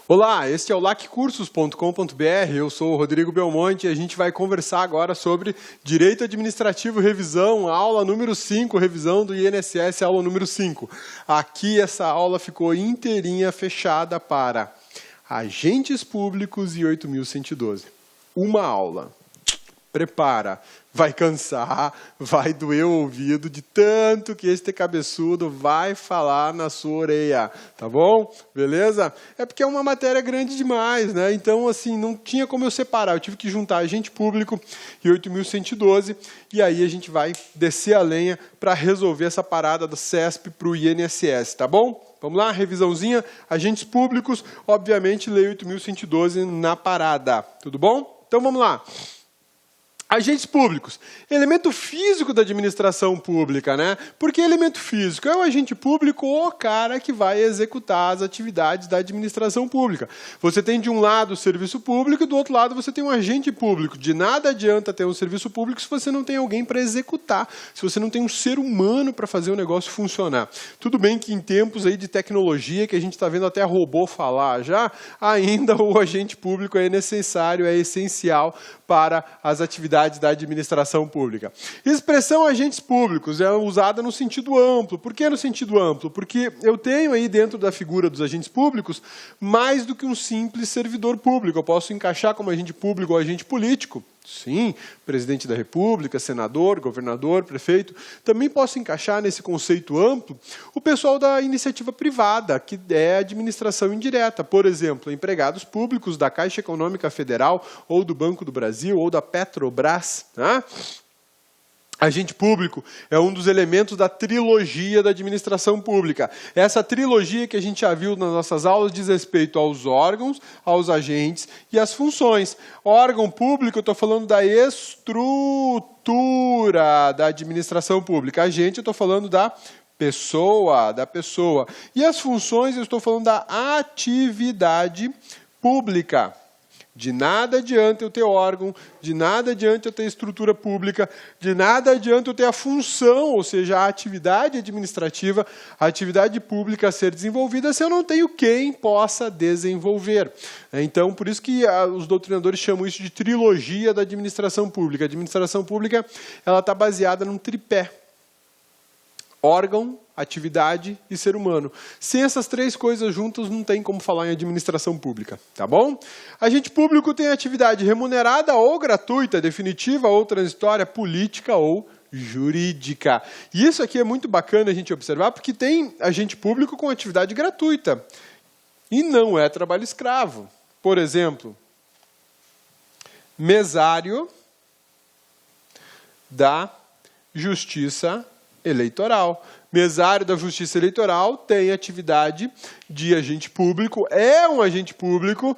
Olá, este é o laccursos.com.br, eu sou o Rodrigo Belmonte e a gente vai conversar agora sobre Direito Administrativo Revisão, aula número 5, revisão do INSS, aula número 5. Aqui essa aula ficou inteirinha fechada para agentes públicos e 8.112. Uma aula. Prepara, vai cansar, vai doer o ouvido de tanto que este cabeçudo vai falar na sua orelha, tá bom? Beleza? É porque é uma matéria grande demais, né? Então, assim, não tinha como eu separar. Eu tive que juntar agente público e 8.112 e aí a gente vai descer a lenha para resolver essa parada do CESP para o INSS, tá bom? Vamos lá, revisãozinha, agentes públicos, obviamente, lei 8.112 na parada, tudo bom? Então, vamos lá. Agentes públicos, elemento físico da administração pública, né? Por que elemento físico? É o agente público o cara que vai executar as atividades da administração pública. Você tem de um lado o serviço público e do outro lado você tem um agente público. De nada adianta ter um serviço público se você não tem alguém para executar, se você não tem um ser humano para fazer o negócio funcionar. Tudo bem que em tempos aí de tecnologia, que a gente está vendo até robô falar já, ainda o agente público é necessário, é essencial para as atividades da administração pública. Expressão agentes públicos é usada no sentido amplo. Por que no sentido amplo? Porque eu tenho aí dentro da figura dos agentes públicos mais do que um simples servidor público. Eu posso encaixar como agente público ou agente político. Sim, presidente da República, senador, governador, prefeito. Também posso encaixar nesse conceito amplo o pessoal da iniciativa privada, que é a administração indireta. Por exemplo, empregados públicos da Caixa Econômica Federal, ou do Banco do Brasil, ou da Petrobras. Tá? Agente público é um dos elementos da trilogia da administração pública. Essa trilogia que a gente já viu nas nossas aulas diz respeito aos órgãos, aos agentes e às funções. Órgão público, eu estou falando da estrutura da administração pública. Agente, eu estou falando da pessoa. E as funções, eu estou falando da atividade pública. De nada adianta eu ter órgão, de nada adianta eu ter estrutura pública, de nada adianta eu ter a função, ou seja, a atividade administrativa, a atividade pública a ser desenvolvida se eu não tenho quem possa desenvolver. Então, por isso que os doutrinadores chamam isso de trilogia da administração pública. A administração pública ela está baseada num tripé. Órgão, atividade e ser humano. Sem essas três coisas juntas, não tem como falar em administração pública, tá bom? Agente público tem atividade remunerada ou gratuita, definitiva ou transitória, política ou jurídica. E isso aqui é muito bacana a gente observar, porque tem agente público com atividade gratuita. E não é trabalho escravo. Por exemplo, mesário da Justiça Eleitoral. Mesário da Justiça Eleitoral tem atividade de agente público, é um agente público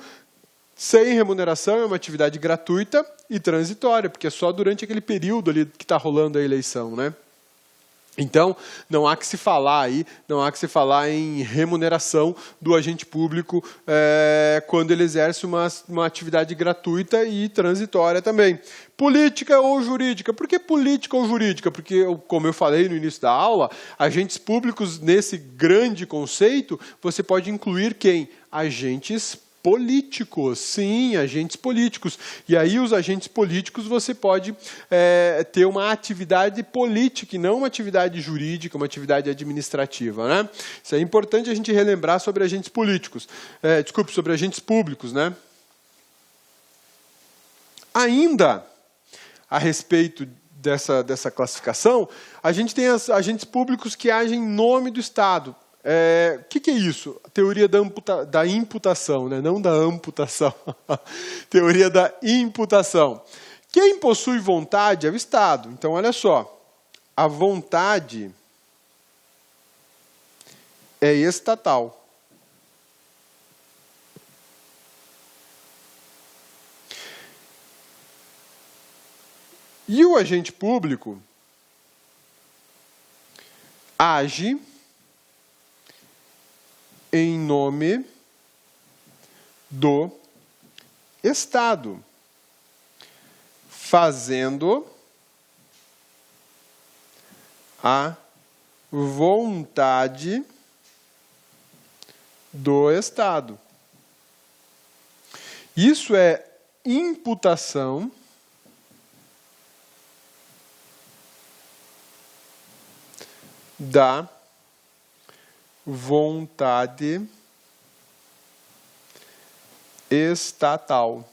sem remuneração, é uma atividade gratuita e transitória, porque é só durante aquele período ali que está rolando a eleição, né? Então, não há que se falar aí, não há que se falar em remuneração do agente público quando ele exerce uma atividade gratuita e transitória também. Política ou jurídica? Por que política ou jurídica? Porque, como eu falei no início da aula, agentes públicos, nesse grande conceito, você pode incluir quem? Agentes políticos, sim, agentes políticos. E aí os agentes políticos você pode ter uma atividade política e não uma atividade jurídica, uma atividade administrativa, né? Isso é importante a gente relembrar sobre agentes políticos. Sobre agentes públicos, né? Ainda a respeito dessa classificação, a gente tem agentes públicos que agem em nome do Estado. O que é isso? A teoria da imputação, né? Não da amputação. Teoria da imputação. Quem possui vontade é o Estado. Então, olha só. A vontade é estatal. E o agente público age em nome do Estado, fazendo a vontade do Estado. Isso é imputação da vontade estatal.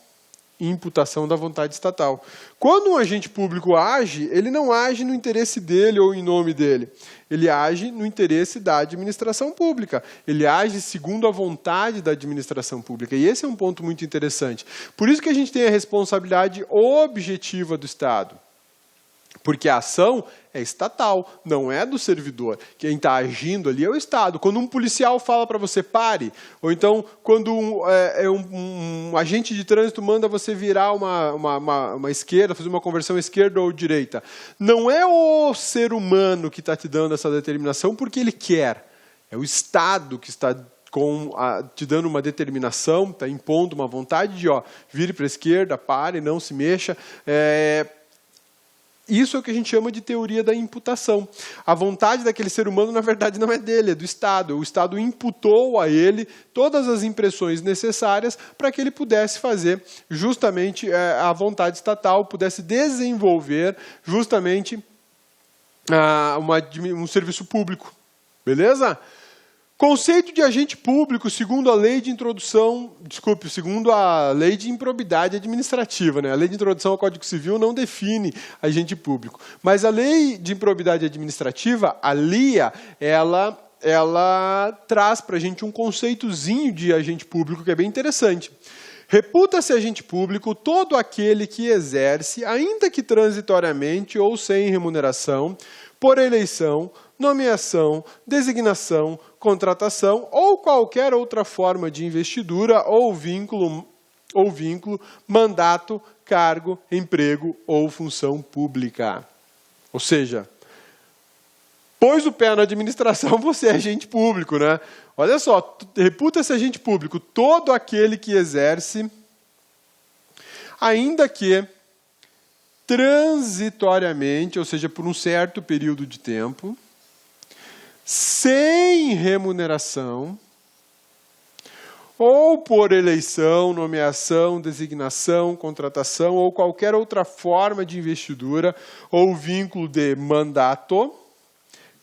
Imputação da vontade estatal. Quando um agente público age, ele não age no interesse dele ou em nome dele. Ele age no interesse da administração pública. Ele age segundo a vontade da administração pública. E esse é um ponto muito interessante. Por isso que a gente tem a responsabilidade objetiva do Estado. Porque a ação é estatal, não é do servidor. Quem está agindo ali é o Estado. Quando um policial fala para você pare, ou então quando um agente de trânsito manda você virar uma esquerda, fazer uma conversão esquerda ou direita, não é o ser humano que está te dando essa determinação porque ele quer. É o Estado que está te dando uma determinação, está impondo uma vontade de vire para a esquerda, pare, não se mexa. Isso é o que a gente chama de teoria da imputação. A vontade daquele ser humano, na verdade, não é dele, é do Estado. O Estado imputou a ele todas as impressões necessárias para que ele pudesse fazer justamente a vontade estatal, pudesse desenvolver justamente um serviço público. Beleza? Conceito de agente público, segundo a lei de introdução, segundo a lei de improbidade administrativa, né? A lei de introdução ao Código Civil não define agente público. Mas a lei de improbidade administrativa, a LIA, ela traz para a gente um conceitozinho de agente público que é bem interessante. Reputa-se agente público todo aquele que exerce, ainda que transitoriamente ou sem remuneração, por eleição, nomeação, designação, contratação ou qualquer outra forma de investidura ou vínculo, mandato, cargo, emprego ou função pública. Ou seja, pôs o pé na administração, você é agente público, né? Olha só, reputa-se agente público todo aquele que exerce, ainda que transitoriamente, ou seja, por um certo período de tempo, sem remuneração, ou por eleição, nomeação, designação, contratação, ou qualquer outra forma de investidura, ou vínculo de mandato,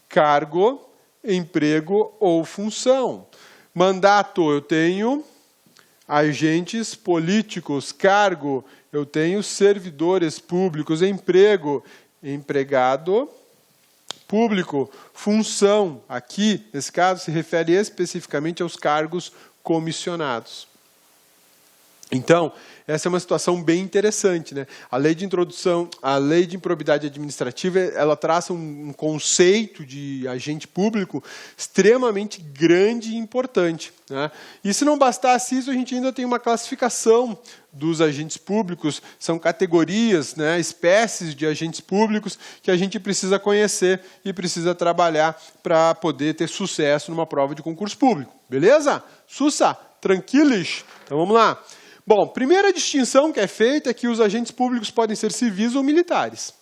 cargo, emprego ou função. Mandato, eu tenho agentes políticos, cargo, eu tenho servidores públicos, emprego, empregado público, função, aqui, nesse caso, se refere especificamente aos cargos comissionados. Então, essa é uma situação bem interessante, né? A lei de introdução, a lei de improbidade administrativa, ela traça um conceito de agente público extremamente grande e importante, né? E se não bastasse isso, a gente ainda tem uma classificação dos agentes públicos, são categorias, né, espécies de agentes públicos que a gente precisa conhecer e precisa trabalhar para poder ter sucesso numa prova de concurso público. Beleza? Sussa, tranquilos? Então vamos lá. Bom, primeira distinção que é feita é que os agentes públicos podem ser civis ou militares.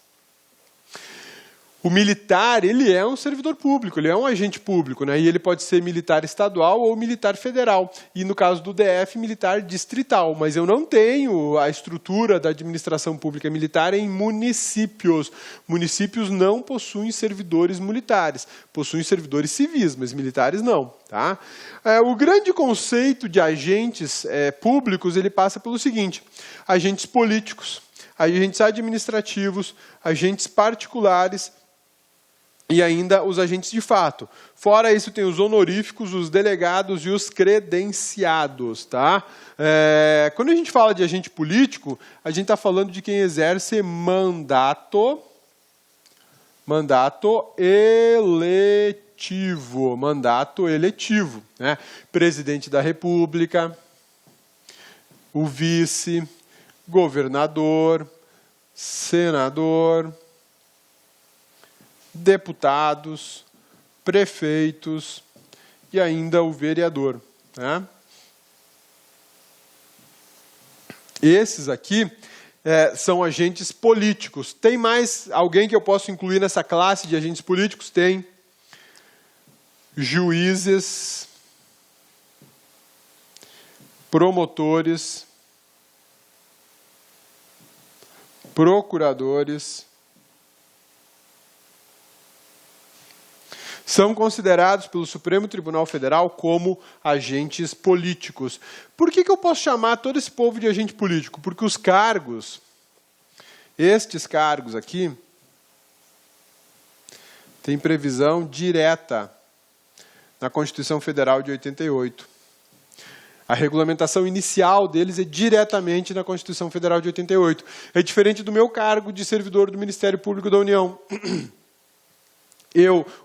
O militar, ele é um servidor público, ele é um agente público, né? E ele pode ser militar estadual ou militar federal. E no caso do DF, militar distrital. Mas eu não tenho a estrutura da administração pública militar em municípios. Municípios não possuem servidores militares, possuem servidores civis, mas militares não. Tá? O grande conceito de agentes públicos, ele passa pelo seguinte: agentes políticos, agentes administrativos, agentes particulares, e ainda os agentes de fato. Fora isso, tem os honoríficos, os delegados e os credenciados. Tá? Quando a gente fala de agente político, a gente está falando de quem exerce mandato eletivo. Né? Presidente da República, o vice, governador, senador, deputados, prefeitos e ainda o vereador. Né? Esses aqui são agentes políticos. Tem mais alguém que eu posso incluir nessa classe de agentes políticos? Tem juízes, promotores, procuradores são considerados pelo Supremo Tribunal Federal como agentes políticos. Por que eu posso chamar todo esse povo de agente político? Porque os cargos, estes cargos aqui, têm previsão direta na Constituição Federal de 88. A regulamentação inicial deles é diretamente na Constituição Federal de 88. É diferente do meu cargo de servidor do Ministério Público da União.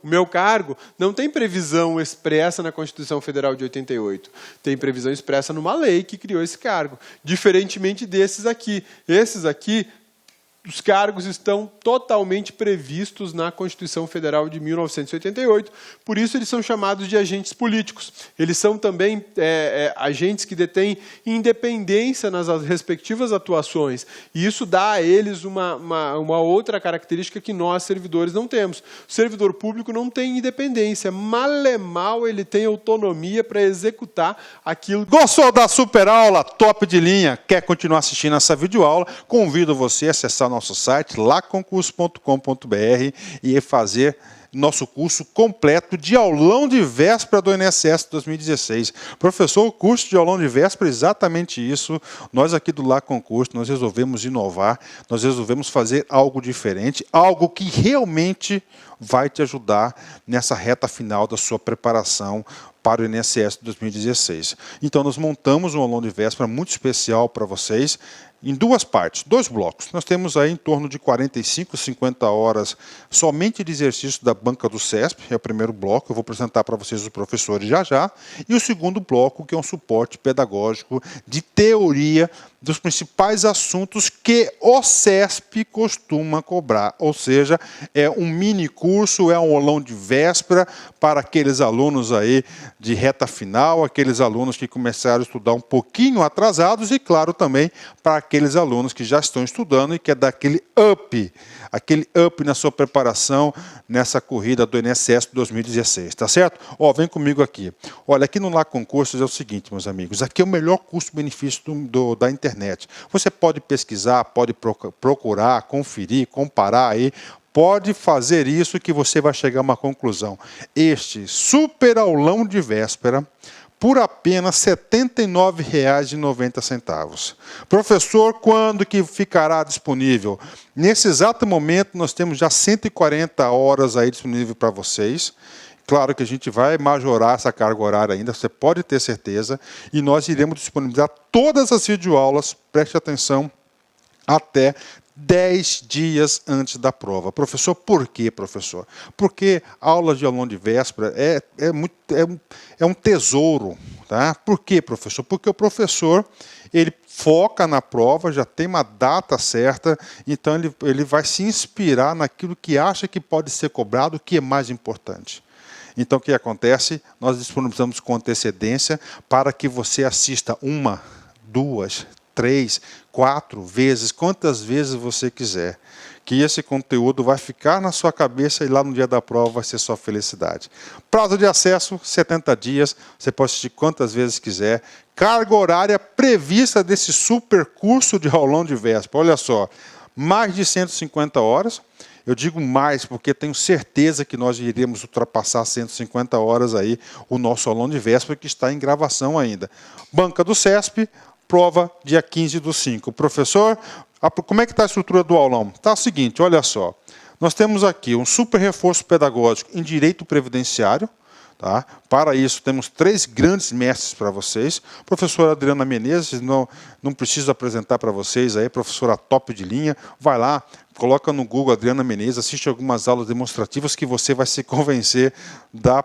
O meu cargo não tem previsão expressa na Constituição Federal de 88. Tem previsão expressa numa lei que criou esse cargo. Diferentemente desses aqui. Esses aqui, os cargos estão totalmente previstos na Constituição Federal de 1988, por isso eles são chamados de agentes políticos. Eles são também agentes que detêm independência nas respectivas atuações, e isso dá a eles uma outra característica que nós, servidores, não temos. O servidor público não tem independência, mal ele tem autonomia para executar aquilo. Gostou da super aula, top de linha? Quer continuar assistindo essa videoaula? Convido você a acessar nosso site, laconcurso.com.br, e fazer nosso curso completo de aulão de véspera do INSS 2016. Professor, o curso de aulão de véspera é exatamente isso. Nós aqui do Laconcurso, nós resolvemos inovar, nós resolvemos fazer algo diferente, algo que realmente vai te ajudar nessa reta final da sua preparação para o INSS 2016. Então, nós montamos um aulão de véspera muito especial para vocês, em duas partes, 2 blocos. Nós temos aí em torno de 45, 50 horas somente de exercício da banca do CESP, é o primeiro bloco, eu vou apresentar para vocês os professores já. E o segundo bloco, que é um suporte pedagógico de teoria dos principais assuntos que o CESP costuma cobrar. Ou seja, é um mini curso, é um aulão de véspera para aqueles alunos aí de reta final, aqueles alunos que começaram a estudar um pouquinho atrasados e, claro, também para aqueles alunos que já estão estudando e quer dar aquele up na sua preparação nessa corrida do INSS 2016, tá certo? Ó, vem comigo aqui. Olha, aqui no Laconcursos é o seguinte, meus amigos, aqui é o melhor custo-benefício da internet. Você pode pesquisar, pode procurar, conferir, comparar aí, pode fazer isso que você vai chegar a uma conclusão. Este super aulão de véspera, por apenas R$ 79,90. Professor, quando que ficará disponível? Nesse exato momento, nós temos já 140 horas aí disponível para vocês. Claro que a gente vai majorar essa carga horária ainda, você pode ter certeza, e nós iremos disponibilizar todas as videoaulas, preste atenção, até 10 dias antes da prova. Professor, por quê, professor? Porque aula de aulão de véspera é um tesouro. Tá? Por quê, professor? Porque o professor ele foca na prova, já tem uma data certa, então ele vai se inspirar naquilo que acha que pode ser cobrado, que é mais importante. Então, o que acontece? Nós disponibilizamos com antecedência para que você assista 1, 2, 3, 4 vezes, quantas vezes você quiser, que esse conteúdo vai ficar na sua cabeça e lá no dia da prova vai ser sua felicidade. Prazo de acesso, 70 dias, você pode assistir quantas vezes quiser. Carga horária prevista desse super curso de aulão de véspera, olha só, mais de 150 horas. Eu digo mais porque tenho certeza que nós iremos ultrapassar 150 horas aí o nosso aulão de véspera, que está em gravação ainda. Banca do CESP, prova dia 15/5. Professor, como é que está a estrutura do aulão? Está o seguinte, olha só. Nós temos aqui um super reforço pedagógico em direito previdenciário. Tá? Para isso, temos 3 grandes mestres para vocês. Professora Adriana Menezes, não preciso apresentar para vocês, aí, professora top de linha. Vai lá, coloca no Google Adriana Menezes, assiste algumas aulas demonstrativas que você vai se convencer da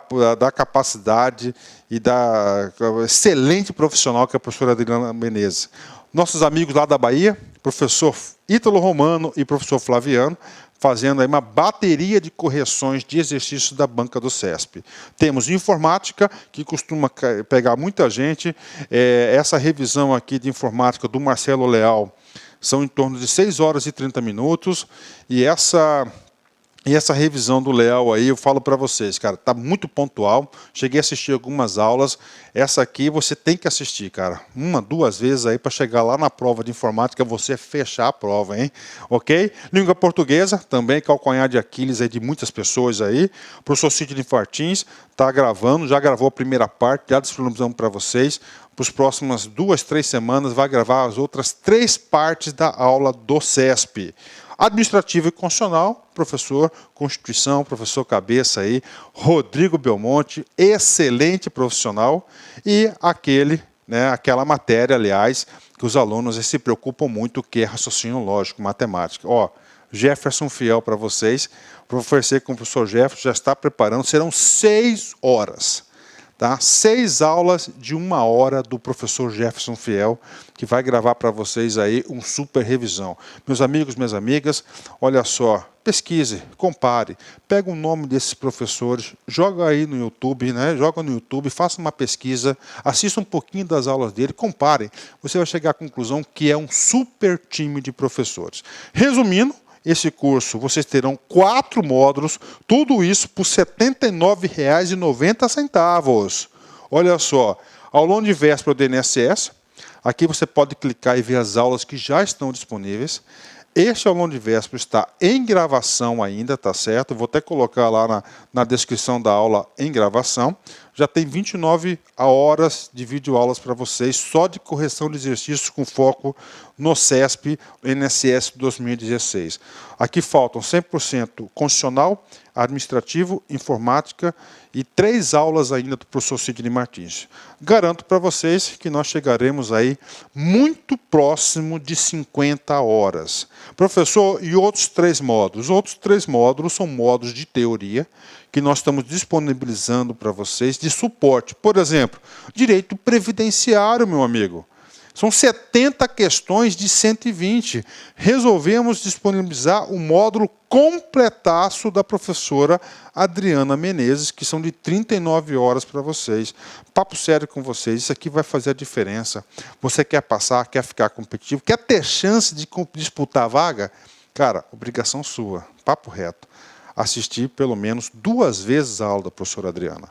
capacidade e da excelente profissional que é a professora Adriana Menezes. Nossos amigos lá da Bahia, professor Ítalo Romano e professor Flaviano, fazendo aí uma bateria de correções de exercícios da banca do CESP. Temos informática, que costuma pegar muita gente. Essa revisão aqui de informática do Marcelo Leal são em torno de 6 horas e 30 minutos. E essa E essa revisão do Leal aí, eu falo para vocês, cara, tá muito pontual. Cheguei a assistir algumas aulas. Essa aqui você tem que assistir, cara. 1, 2 vezes aí para chegar lá na prova de informática, você fechar a prova, hein? Ok? Língua portuguesa, também calcanhar de Aquiles aí de muitas pessoas aí. O professor Sidney Martins tá gravando, já gravou a primeira parte, já disponibilizamos para vocês. Para as próximas 2, 3 semanas, vai gravar as outras 3 partes da aula do CESP. Administrativo e Constitucional, professor Constituição, professor cabeça aí, Rodrigo Belmonte, excelente profissional, e aquela matéria, aliás, que os alunos se preocupam muito, que é raciocínio lógico, matemática. Ó, Jefferson Fiel para vocês, oferecer com o professor Jefferson, já está preparando, serão 6 horas. Tá? 6 aulas de 1 hora do professor Jefferson Fiel, que vai gravar para vocês aí um super revisão. Meus amigos, minhas amigas, olha só, pesquise, compare, pega o nome desses professores, joga aí no YouTube, né? Joga no YouTube, faça uma pesquisa, assista um pouquinho das aulas dele, compare. Você vai chegar à conclusão que é um super time de professores. Resumindo, esse curso, vocês terão 4 módulos, tudo isso por R$ 79,90. Olha só, aulão de véspera do INSS, aqui você pode clicar e ver as aulas que já estão disponíveis. Este aulão de véspera está em gravação ainda, tá certo? Vou até colocar lá na descrição da aula em gravação. Já tem 29 horas de videoaulas para vocês, só de correção de exercícios com foco no CESP INSS 2016. Aqui faltam 100% constitucional, administrativo, informática e 3 aulas ainda do professor Sidney Martins. Garanto para vocês que nós chegaremos aí muito próximo de 50 horas. Professor, e outros 3 módulos? Outros 3 módulos são módulos de teoria, que nós estamos disponibilizando para vocês de suporte. Por exemplo, direito previdenciário, meu amigo. São 70 questões de 120. Resolvemos disponibilizar o módulo completaço da professora Adriana Menezes, que são de 39 horas para vocês. Papo sério com vocês, isso aqui vai fazer a diferença. Você quer passar, quer ficar competitivo, quer ter chance de disputar a vaga? Cara, obrigação sua, papo reto. Assistir pelo menos 2 vezes a aula da professora Adriana.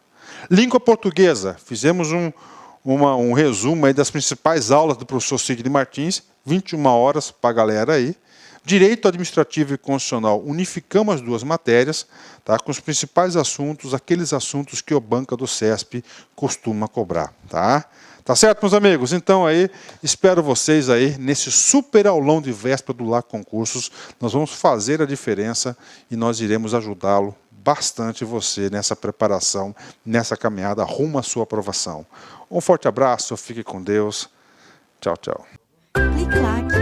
Língua portuguesa, fizemos um resumo aí das principais aulas do professor Sidney Martins, 21 horas para a galera aí. Direito administrativo e constitucional, unificamos as 2 matérias, tá, com os principais assuntos, aqueles assuntos que o banca do CESP costuma cobrar. Tá certo, meus amigos? Então aí, espero vocês aí nesse super aulão de véspera do LA Concursos. Nós vamos fazer a diferença e nós iremos ajudá-lo bastante você nessa preparação, nessa caminhada rumo à sua aprovação. Um forte abraço, fique com Deus. Tchau, tchau. Clique lá.